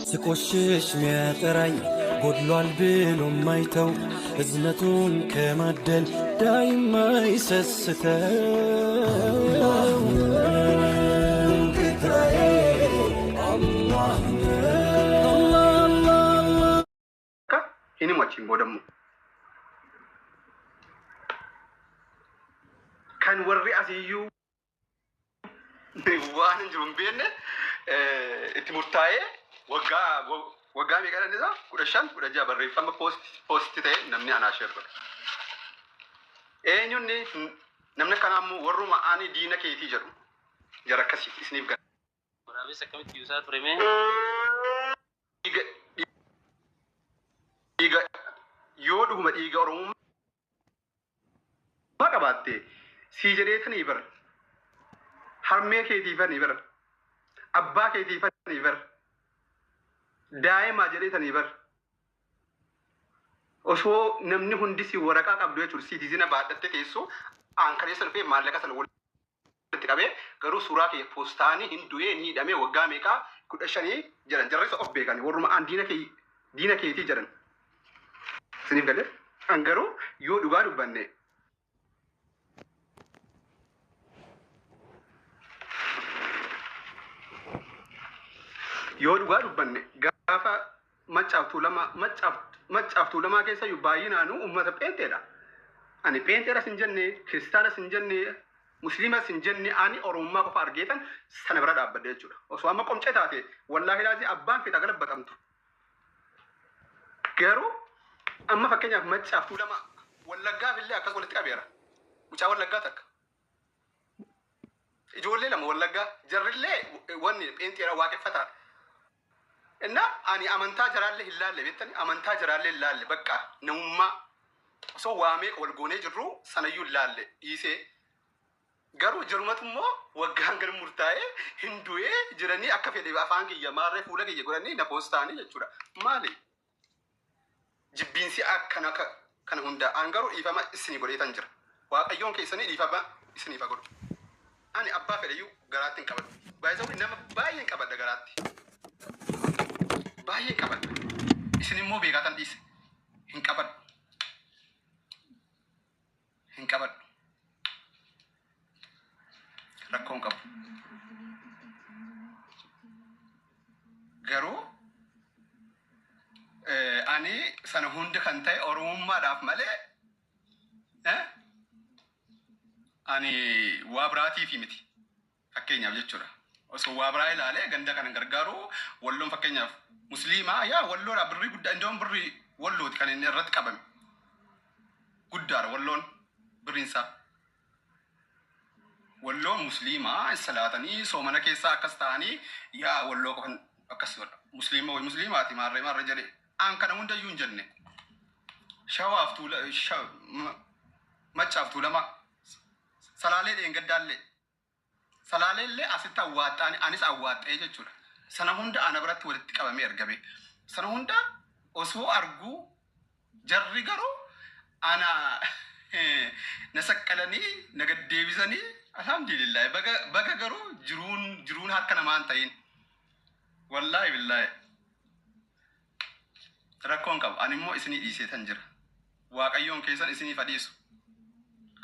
ስቆሽሽ ሚያጠራኝ ጎድሏል ብሎ ማይተው እዝነቱን ከማደል ዳይማ ይሰስተው ጌታዬ አላህ ሂኒሞችን ቦደሙ ከን ወሪ አስዩ ዋን እንጅሩን ቤነ እትሙርታዬ ወጋ ሚቀረን እዛ ቁደሻን ቁደጃ በሬፈም ፖስት ተ ነምኒ አናሸር ኤኙኒ ነምነ ከናሙ ወሩ ማአኒ ዲነ ኬቲ ጀሩ ጀረከሲ ስኒፍ ገ ወራቤ ሰከምት ዩሳ ቱሬሜ yoo dhuguma dhiiga oromummaa qabaatte sii jedheetanii bar harmee keetiifanii bar abbaa keetiifanii bar daa'imaa jedheetanii bar osoo namni hundi si waraqaa qabdu jechuudha siitizina baadhatte teessoo aankareessa dhufee maallaqa sana walitti qabee garuu suuraa kee poostaanii hin du'ee ni hidhamee waggaa meeqaa 15 jedhan jarreessa of beekanii warruma aan diina keetii jedhan siniif galee angaruu yoo dhugaa dubbanne gaafa maccaaftuu lamaa keessa yu baay'inaanu ummata pheenteedha. Ani pheenteedha sin jenne kiristaana sin jenne musliima sin jenne ani oromummaa qofa argeetan sana bira dhaabbadhe jechuudha. Osoo amma qomcee taate wallaahi laazii abbaan feeta galabbatamtu. Garuu amma fakkeenyaaf maccaaftuu lama wallaggaaf illee akkas walitti qabeera. Mucaa wallaggaa takka. Ijoollee lama wallaggaa jarrillee wanni pheenteedha waaqeffataa. Inna ani amantaa jaraallee hin laalle beektani amantaa jaraallee hin laalle bakka namummaa osoo waamee wal goonee jirru sanayyuu hin laalle dhiisee garuu jarumatu immoo waggaan gara murtaa'ee hin du'ee jiranii akka fedhe afaan kiyya maarree fuula kiyya godhanii na poostaanii jechuudha. Maali? Jibbiinsi akkana kana hunda an garuu dhiifama isinii godheetan jira. Waaqayyoon keessanii dhiifama isiniif godhu. Ani abbaa fedhayyuu garaatti hin qabadhu. Baay'ee nama baay'een qabadha garaatti. Baay'ee qabadha. Isin immoo beekatan dhiise. Hin qabadhu. Hin qabadhu. Rakkoon qabu. Garuu ani sana hunda kan ta'e oromummaadhaaf malee ani waa biraatiif miti fakkeenyaaf jechuudha. Osoo waa biraa ilaalee ganda kana gargaaru walloon fakkeenyaaf musliimaa yaa walloodha birrii guddaa indoon birrii wallooti kan inni irratti qabame guddaadha walloon birriinsaa. Walloon musliimaa salaatanii soomana keessaa akkas ta'anii yaa walloo qofan akkas godha. Musliima way musliimaati maarree jedhee aan kana hundayyuu hin jenne. Maccaaftuu lama salaalee dheengaddaallee salaalee asitti awwaaxaani anis awwaaxee jechuudha. Sana hunda ana biratti walitti qabamee argame. Sana hunda osoo arguu jarri garuu ana na saqqalanii na gaddeebisanii alhamdulillah baga garuu jiruun harka namaan ta'in wallaahi billaahi rakkoon qabu. Ani immoo isinii dhiiseetan jira. Waaqayyoon keessan isinii fadhiisu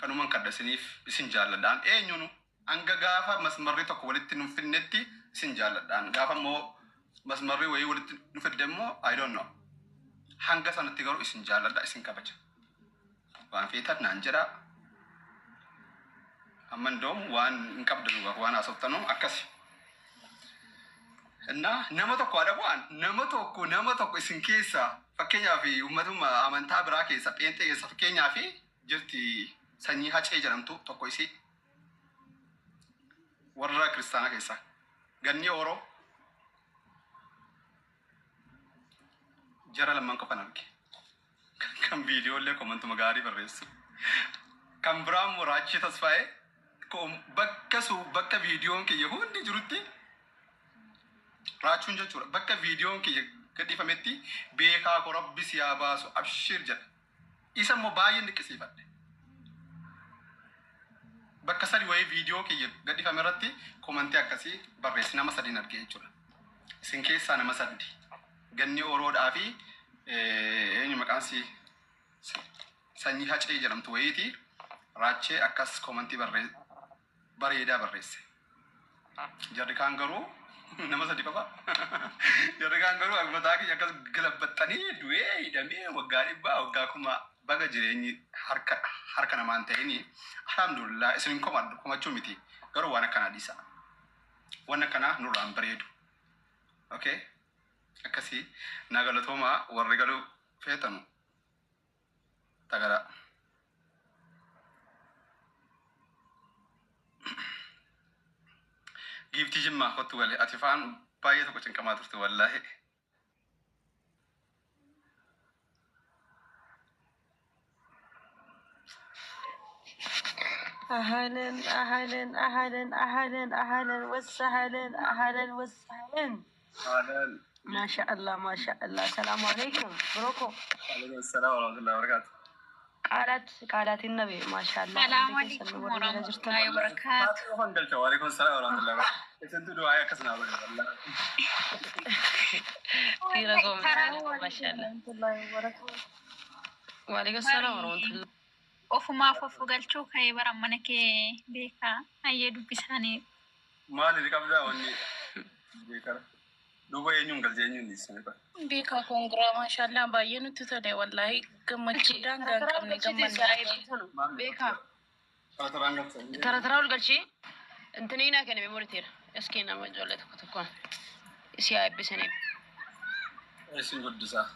kanuman kadha isiniif isin jaalladhaan eenyunu hanga gaafa masmarri tokko walitti nu finnetti isin jaalladhaan gaafa immoo masmarri wayii walitti nu fidde immoo I don't know hanga sanatti garuu isin jaalladha isin kabaja waan feetan naan jedha. Amma ndoom waan hin qabdanu waan haasoftanuu akkasi. Inna nama tokko adabu'an nama tokko isin keessa fakkeenyaaf uummatuma amantaa biraa keessa pheenxee keessa fakkeenyaaf jirti sanyii hacee jedhamtu tokko isii warra kiristaana keessa ganni oroo jara lamman qofan arge kan viidiyoolee komantuma gaarii barreessu kan biraan muraachii tasfaa'ee bakka viidiyoon kiyya hundi jirutti raachuun jechuudha. Bakka viidiyoon kiyya gadhiifametti beekaa ko rabbi si haa baasu abshir jedha. Isa immoo baay'een dinqisiifadhe. Bakka sadi wayii viidiyoo kiyya gadhiifame irratti komantii akkasii barreessi nama sadiin argee jechuudha. Isin keessaa nama sadi ganni oroodhaa fi eenyu maqaan si sanyii hacee jedhamtu wayiiti raachee akkas komantii bareedaa barreesse. Jarri kaan garuu nama sadi qaba. Jarri kaan garuu mataa kiyya akkas galabbaxanii du'ee hidhamee waggaa dhibbaa waggaa kuma baga jireenyi harka namaan ta'ini alhamdulillah isin komachuu miti garuu waan akkanaa dhiisa. Waan akkanaa nurraan bareedu. Okay? Akkasii nagalatooma warri galuu feetanu tagara. Giiftii jimmaa kottu galee ati faan baay'ee tokko cinqamaa turte wallaahi. أهلا وسهلا ما شاء الله السلام عليكم بروكو. وعليكم السلام ورحمة الله وبركاته. قالت النبي ما شاء الله. السلام عليكم ورحمة الله وبركاته. وعليكم السلام ورحمة الله وبركاته. انتوا دعاء كسنا والله. ما شاء الله. وعليكم السلام ورحمة الله. وفما فوقالشو كاي برام منك بيكا أيدو بساني. ما اللي قبله وني بيكا. دوبا ينون قال جينون نيسان با. بيكا كونغرا ما شاء الله باينو تتولي والله كمتشي دانغان كمني كمان بيكا. ترى القرشي انتنينا كان بمورتير اسكينا ما جولت كتكون اسيا بسني. ايش نقول دسا.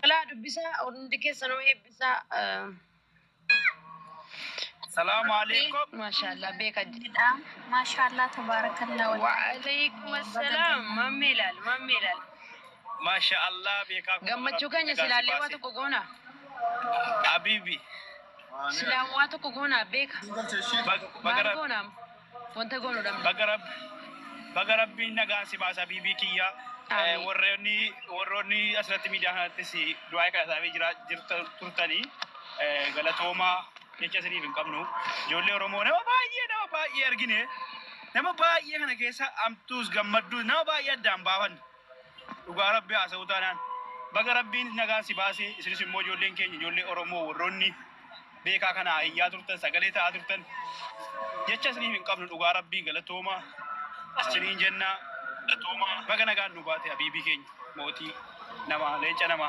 لا دبسا او ندكي سنوي بسا. السلام عليكم. ما شاء الله بيكا. ما شاء الله تبارك الله. وعليكم السلام مميلال. ما شاء الله بيكا. قمتشو كان يسلال لي واتو كوكونا. حبيبي. سلام واتو كوكونا بيكا. بقرب. وانت قولوا دم. بقرب بينا قاسي باس حبيبي كيا. وروني أسرت ميدان تسي دعاء كذا جرت ترتني غلطوما يجسني بنكمنو جولي رومو نما باي أرجينه نما باي أنا كيسا أمتوس جمدو نما باي دام باون وقارب بيا سوتانا بقرب بين نغاسي باسي إسرائيل مو جولين كي جولي رومو وروني بيكا كنا أيها ترتن سجلتا ترتن يجسني بنكمنو وقارب بين غلطوما أسرين جنة baga nagaan nu baate habiibii keenya mootii nama leenca nama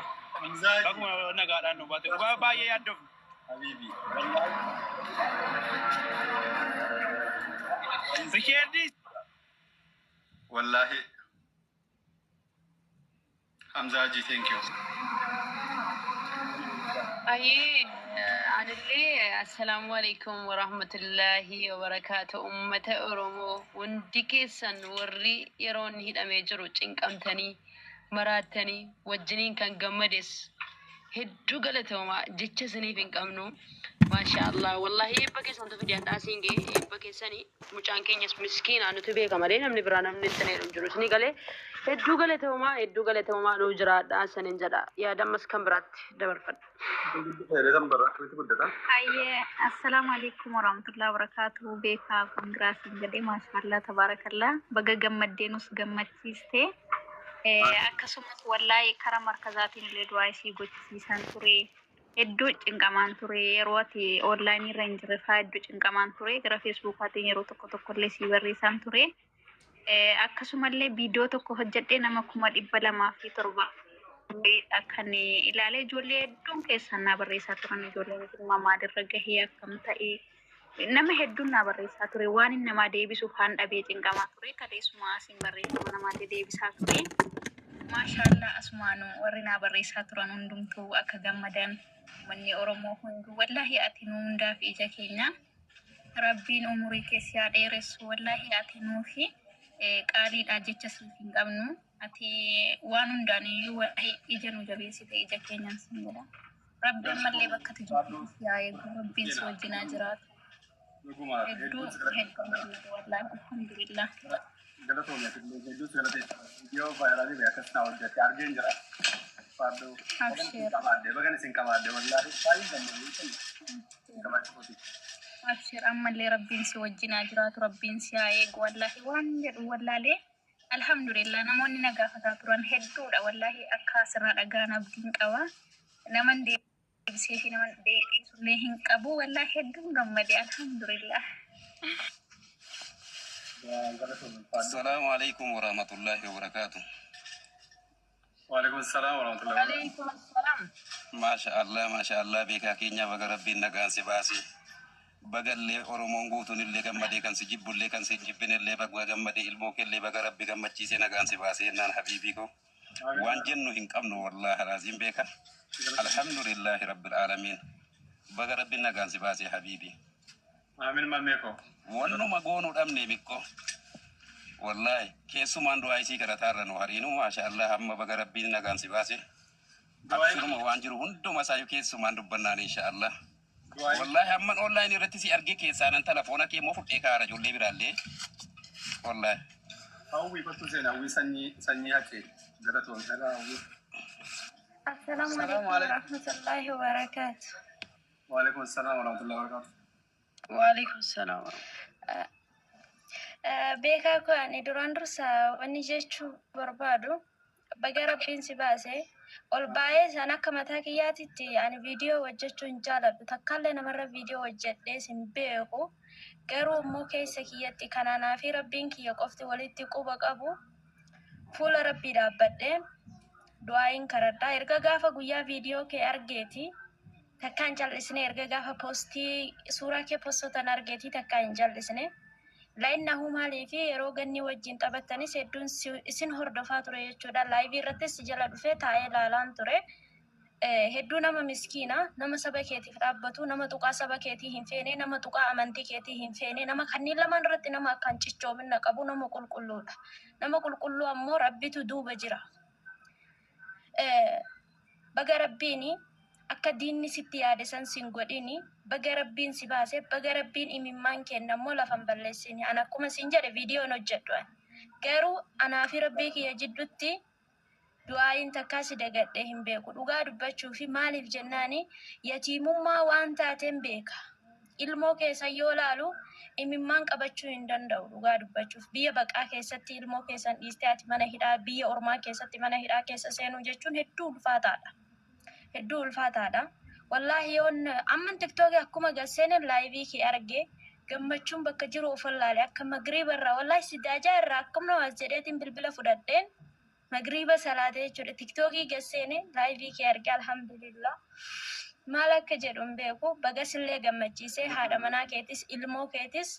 baguma nagaadhaan nu baate dhugaa baay'ee yaaddofnu habiibii rikeerdi wallahi hamzaaji thank you. السلام عليكم ورحمة الله وبركاته أمة أرومو وندكيسن وري يرون هيدا ميجرو چنك أمتني مراتني وجنين كان قمدس هدو قلتهما جيتش سنيفين قمنو ما شاء الله والله يبكيسن تفيديان تاسينجي يبكيسني مجان كينيس مسكين أنو تبيكا مرين أمني برانا من التنين رمجرو سني قالي هدو قلتهما نو جراد آسن انجدا يا دمس كمبرات دبر فد السلام عليكم ورحمة الله وبركاته. بيكا كونغراس جدي ما شاء الله تبارك الله. بقى جمدينوس جمدتيسته. أكسمت والله كرم مركزات الدواء سيجوت سانتوري. الدوج إنكمان توري رواتي أونلاين رينج رفاه الدوج إنكمان توري. كرا فيسبوك هاتين يروتو كل سيبري سانتوري. أكسمت لي فيديو تكو هجتي نما كمال إبلا ما في تربة. Akani ilaalee ijoollee hedduun keessan naa barreessaa turan ijoolleen uumamaa dirra gahee akkam ta'e nama hedduun naa barreessaa ture waan inni namaa deebisuuf haan dhabee cinqamaa ture kaleessuma asiin barreeffama namaatti deebisaa ture maashaallah asumaanu warri naa barreessaa turan hundumtuu akka gammadan manni Oromoo hunduu wallahi ati nu hundaaf ija keenya rabbiin umurii keessaa dheeressu wallahi ati nuufi qaaliidhaa jecha siif hin qabnu ati waan hundaan iyyuu ijanu jabeessite ija keenyaan sin jedha rabbiin mallee bakka tijibu yaa'ee rabbiin si wajjinaa jiraatu hedduu wallahi alhamdulillah abshir ammallee rabbiin si wajjinaa jiraatu rabbiin si yaa'ee wallahi waan jedhu wallaalee alhamdulillah namoonni nagaafataa turan hedduudha wallahi akka asirraa dhagaa nabdiin qaba naman deebisee fi naman deebisullee hin qabu wallahi hedduun gammade alhamdulillah. Assalamu alaikum warahmatullahi wabarakatuh. وعليكم السلام ورحمة الله وبركاته. وعليكم السلام. ما شاء الله بك كينيا بك ربي نغان سباسي بغل لي اورمون غوتون اللي غمدي كان سجيب اللي كان سجيبن اللي بك غمدي الموك اللي بك ربي غمچي سي نغان سباسي نان حبيبي كو وان جنو هين قمنو والله العظيم بك الحمد لله رب العالمين بك ربي نغان سباسي حبيبي آمين ما ميكو ونو ما غونو دامني بكو والله كيسو ماندو ايسي كراتار نو هرينو ما شاء الله هم بك ربي نغان سباسي أبشروا ما وانجروا هندو مسايو كيسو ماندو بنان إن شاء الله والله هم من أونلاين رتسي أرجع كيسان أنت تلفونك يموت إكارة جولي برالي والله أوي بتوزين أوي سني هكي جراتون هلا أوي السلام عليكم ورحمة الله وبركاته. وعليكم السلام ورحمة الله وبركاته. وعليكم السلام. beekaa ko ani duraan dursa wanni jechuu barbaadu baga rabbiin si baase ol baay'ee san akka mataa kiyyaatitti ani viidiyoo hojjechuu hin jaaladhu takkaallee namarra viidiyoo hojjedhee sin beeku garuu immoo keessa kiyyatti kanaanaa fi rabbiin kiyya qofti walitti quba qabu fuula rabbii dhaabbadhee du'aayin karadhaa erga gaafa guyyaa viidiyoo kee argeeti takkaan jal'isne erga gaafa poostii suuraa kee postootan argeeti takkaan hin jal'isne lainnahu maalii fi yeroo ganni wajjin taphattanis hedduun isin hordofaa ture jechuudha. Laayivii irrattis jala dhufee taa'ee ilaalaan ture. Hedduu nama miskiina, nama saba keetiif dhaabbatu, nama tuqaa saba keetii hin feene, nama tuqaa amantii keetii hin feene, nama kanneen lamaan irratti nama akkaan cichoomina qabu nama qulqulluudha. Nama qulqulluu ammoo rabbitu duuba jira. Baga rabbiini akka diinni sitti yaade san sin godhini baga rabbiin si baase baga rabbiin imimmaan kennammoo lafan balleessini ana akkuma sin jedhe viidiyoon hojjedhu garuu anaa fi rabbii kiyya jidduutti du'aayin takkaa si dagadhee hin beeku dhugaa dubbachuu fi maaliif jennaani yatiimummaa waan taateen beeka ilmoo keessan yoo laalu imimmaan qabachuu hin danda'u dhugaa dubbachuuf biyya baqaa keessatti ilmoo keessan dhiistee ati mana hidhaa biyya ormaa keessatti mana hidhaa keessa seenuu jechuun hedduu ulfaataadha. Hedduu ulfaataadha. Wallahi yoon amman tiktookii akkuma galseene laayivii kee arge gammachuun bakka jiru ufallaale akka magriiba irraa wallahi sidaajaa irraa akkuma was jedheetiin bilbila fudhadheen magriiba salaatee jechuudha tiktookii galseene laayivii kee arge alhamdulillah. Maal akka jedhu hin beeku bagasillee gammachiisee haadha manaa keetis ilmoo keetis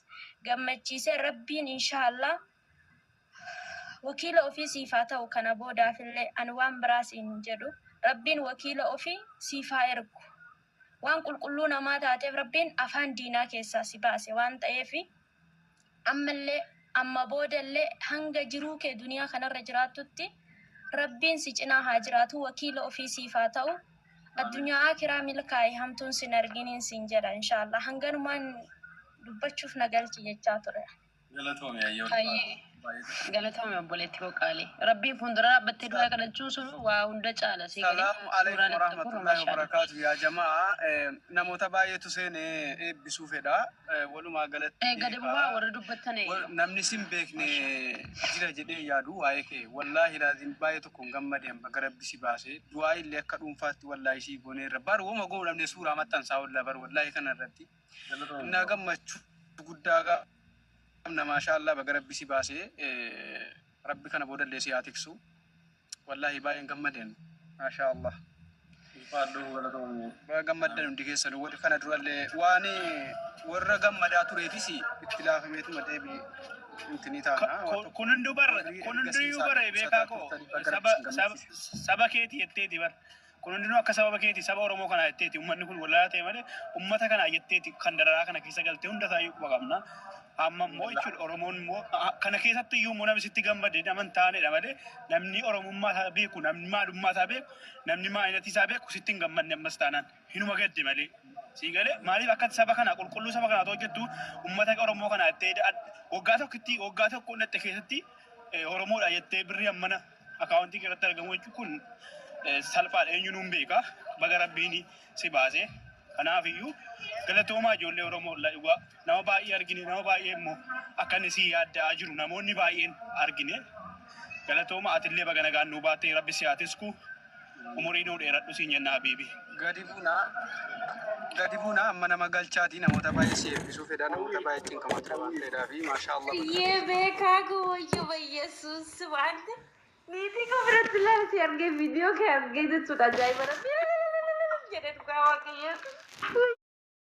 gammachiisee rabbiin inshaallah wakiila ofii siifaa ta'u kana boodaafillee ani waan biraas hin jedhu. Rabbiin wakiila ofii siifaa ergu waan qulqulluu namaa taateef rabbiin afaan diinaa keessaa si baase waan ta'eef ammallee amma boodallee hanga jiruu kee duniyaa kanarra jiraattutti rabbiin si cinaa haa jiraatu wakiila ofii siifaa ta'u addunyaa akiraa milkaa'e hamtuun sin arginiin sin jedha inshaallah hanganumaan dubbachuuf nagalchi jechaa ture. Galatoom obboleetti boqaalee rabbiin fuuldura dhaabbattee du'aa kadhachuu sun waa hunda caala si galee Assalamu alaikum warahmatullahi wabarakatuh ya jamaa namoota baay'eetu seenee eebbisuu fedha walumaa galatti gadi bu'aa warra dubbattan namni sin beekne jira jedhee yaadu waa'ee kee wallahi laazim baay'ee tokkoon gammadeen baga rabbi si baase du'aa illee akka dhuunfaatti wallahi si goneerra bar woma goo namni suuraa maxxansaa wallaa bar wallahi kana irratti innaa gammachuu guddaa ما شاء الله بقى ربي سباسي ربي كان بودل لي سياتكسو والله باين قمدين ما شاء الله قمدين ديكي سنو ودي كان درال واني ورا قمدا تريفيسي اختلاف ميت مدبي انتني تانا كونندو يبر بيكاكو سبا كيتي يتيتي بر كونندو akka sababa keeti saba oromoo kana yetteeti ummanni kun wallahi ta'e malee ummata kana yetteeti kan dararaa kana keessa galtee hunda taayyuu qabna amma immoo jechuudha oromoon immoo kana keessatti iyyuu immoo namni sitti gammade naman taanedha malee namni oromummaa isaa beeku namni maalummaa isaa beeku namni maayinatii isaa beeku sitti hin gammanne ammas taanaan hinuma gadde malee sii galee maaliif akka saba kana qulqulluu saba kana hojjettu ummata oromoo kana jettee waggaa tokko dhatte keessatti oromoodha jettee birrii ammana akaawuntii keessatti argamu jechuun kun salphaadha eenyuun beeka baga rabbiin si baase kanaaf iyyuu galatoomaa ijoollee oromoo dhugaa nama baay'ee argine nama baay'ee immoo akka inni si yaaddaa jiru namoonni baay'een argine galatooma atillee baga nagaan nu baatee rabbi si haatisku umurii nuu dheeradhu siin jenna habiibi. Gadi buuna amma nama galchaatii namoota baay'ee si eebbisuu fedha namoota baay'eetiin kamata waan fedhaa fi maashaallah. Ye beekaa gowwayyo bayyesuus waante niitii ko biratti laalti argee viidiyoo kee argee jechuudha ajaa'iba jedhe dhugaa waaqayyo.